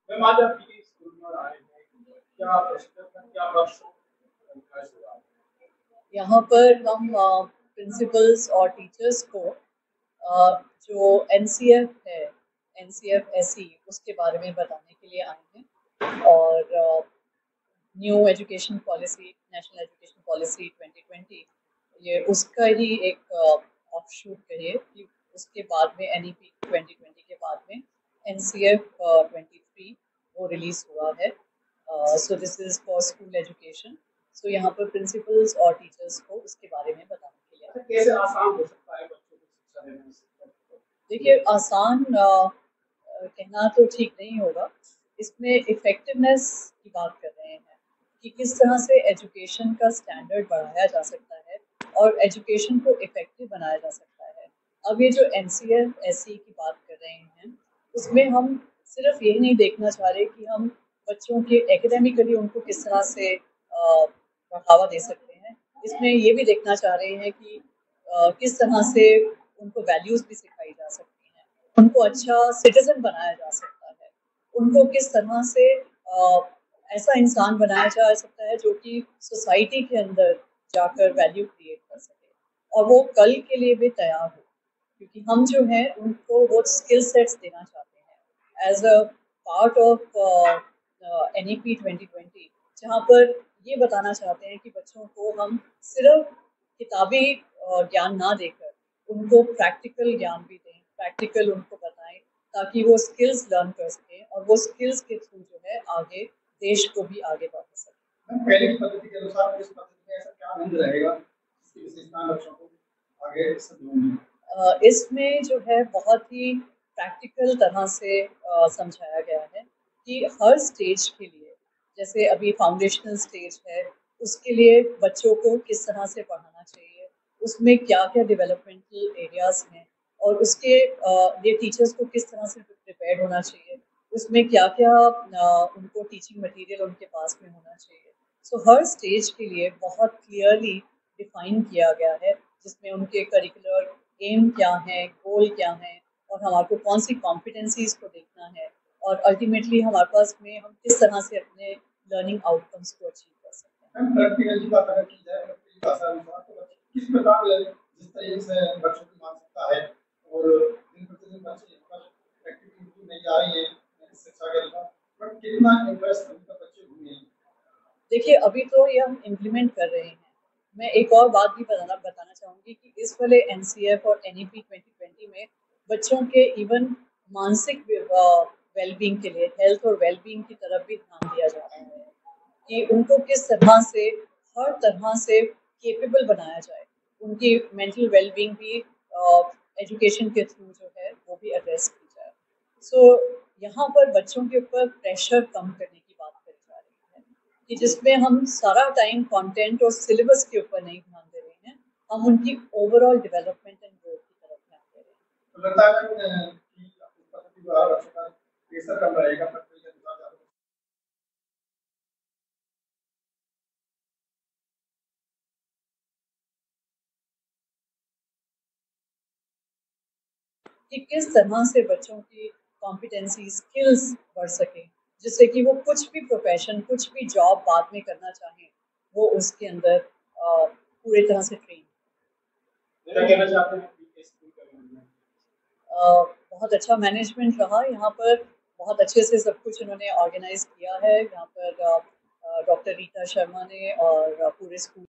Ma'am आज आपकी school में आए हैं, क्या प्रश्न था, क्या वर्कशॉप organize हुआ? यहाँ पर हम प्रिंसिपल्स और टीचर्स को जो एनसीएफ है, एनसीएफ एसई, उसके बारे में बताने के लिए आए हैं। और new education policy, national education policy 2020, ये उसका ही एक ऑफशूट कहिए कि उसके बाद में एनईपी 2020 के बाद में एनसीएफ 23 वो रिलीज हुआ है। So this is for school education. So यहाँ पर प्रिंसिपल्स और टीचर्स को उसके बारे में बताने के लिए अच्छा, कैसे आसान हो सकता है बच्चों को शिक्षा देना इस पर? देखिए, आसान कहना तो ठीक नहीं होगा। इसमें इफेक्टिवनेस की बात कर रहे हैं कि किस तरह से एजुकेशन का स्टैंडर्ड बढ़ाया जा सकता है और एजुकेशन को इफेक्टिव बनाया जा सकता है। अब ये जो एनसीएफ एसई की बात कर रहे हैं, उसमें हम सिर्फ यही नहीं देखना चाह रहे कि हम बच्चों के एकेडमिकली उनको किस तरह से बढ़ावा दे सकते हैं। इसमें ये भी देखना चाह रहे हैं कि किस तरह से उनको वैल्यूज भी सिखाई जा सकती हैं, उनको अच्छा सिटीजन बनाया जा सकता है, उनको किस तरह से ऐसा इंसान बनाया जा सकता है जो कि सोसाइटी के अंदर जाकर वैल्यू क्रिएट कर सके और वो कल के लिए भी तैयार हो। क्योंकि हम जो है उनको वो स्किल सेट्स देना चाहते हैं as a part of NEP 2020, जहाँ पर ये बताना चाहते हैं कि बच्चों को हम सिर्फ किताबी ज्ञान ना देकर उनको प्रैक्टिकल ज्ञान भी दें, प्रैक्टिकल उनको बताएं, ताकि वो स्किल्स लर्न कर सकें और वो स्किल्स के थ्रू जो है आगे देश को भी आगे बढ़ा सकें। मैम पहले की पद्धति के अनुसार इस पद्धति में ऐसा क्या भिन्न रहेगा जिसकी विशेषताएं बच्चों को आगे समझाएंगी? इसमें जो है बहुत ही प्रैक्टिकल तरह से समझाया गया है कि हर स्टेज के लिए, जैसे अभी फाउंडेशनल स्टेज है, उसके लिए बच्चों को किस तरह से पढ़ाना चाहिए, उसमें क्या क्या डेवलपमेंटल एरियाज हैं और उसके लिए टीचर्स को किस तरह से प्रिपेयर्ड होना चाहिए, उसमें क्या क्या उनको टीचिंग मटेरियल उनके पास में होना चाहिए। सो हर स्टेज के लिए बहुत क्लियरली डिफाइन किया गया है, जिसमें उनके करिकुलर एम क्या है, गोल क्या है, और हमारे को कौन सी कॉम्पिटेंसीज को देखना है, और अल्टीमेटली हमारे पास में हम किस तरह से अपने लर्निंग आउटकम्स को अचीव कर सकते हैं। मैम प्रैक्टिकल की बात अगर की जाए प्रैक्टिकल भाषा अनुसार तो बच्चे किस प्रकार जिस तरीके से बच्चों की मानसिकता है और दिन प्रतिदिन बच्चे पर एक्टिविटी नहीं जा रही है शिक्षा के अनुसार, बट कितना इंटरेस्ट उनका बच्चे हुए हैं? देखिए, अभी तो ये हम इम्प्लीमेंट कर रहे हैं। मैं एक और बात भी बताना चाहूँगी कि इस वाले एनसीएफ और एनईपी 2020 में बच्चों के इवन मानसिक वेलबींग के लिए, हेल्थ और वेलबींग की तरफ भी ध्यान दिया जा रहा है कि उनको किस तरह से हर तरह से केपेबल बनाया जाए, उनकी मेंटल वेलबींग भी एजुकेशन के थ्रू जो है वो भी एड्रेस की जाए। सो यहाँ पर बच्चों के ऊपर प्रेशर कम करने की बात करी जा रही है कि जिसमें हम सारा टाइम कंटेंट और सिलेबस के ऊपर नहीं ध्यान दे रहे हैं, हम उनकी ओवरऑल डेवलपमेंट एंड ग्रोथ की तरफ ध्यान दे रहे हैं। तो लगता है कि इस पद्धति द्वारा बच्चों का प्रेशर कम रहेगा प्रैक्टिकल के अनुसार ज़्यादा कि किस तरह से बच्चों की कॉम्पिटेंसी स्किल्स बढ़ सके, जिससे कि वो कुछ भी प्रोफेशन, कुछ भी जॉब बाद में करना चाहें, वो उसके अंदर पूरी तरह से ट्रेन। क्या कहना चाहते हैं कि स्कूल का मैनेजमेंट? बहुत अच्छा मैनेजमेंट रहा यहाँ पर, बहुत अच्छे से सब कुछ उन्होंने ऑर्गेनाइज किया है यहाँ पर। डॉक्टर रीता शर्मा ने और पूरे स्कूल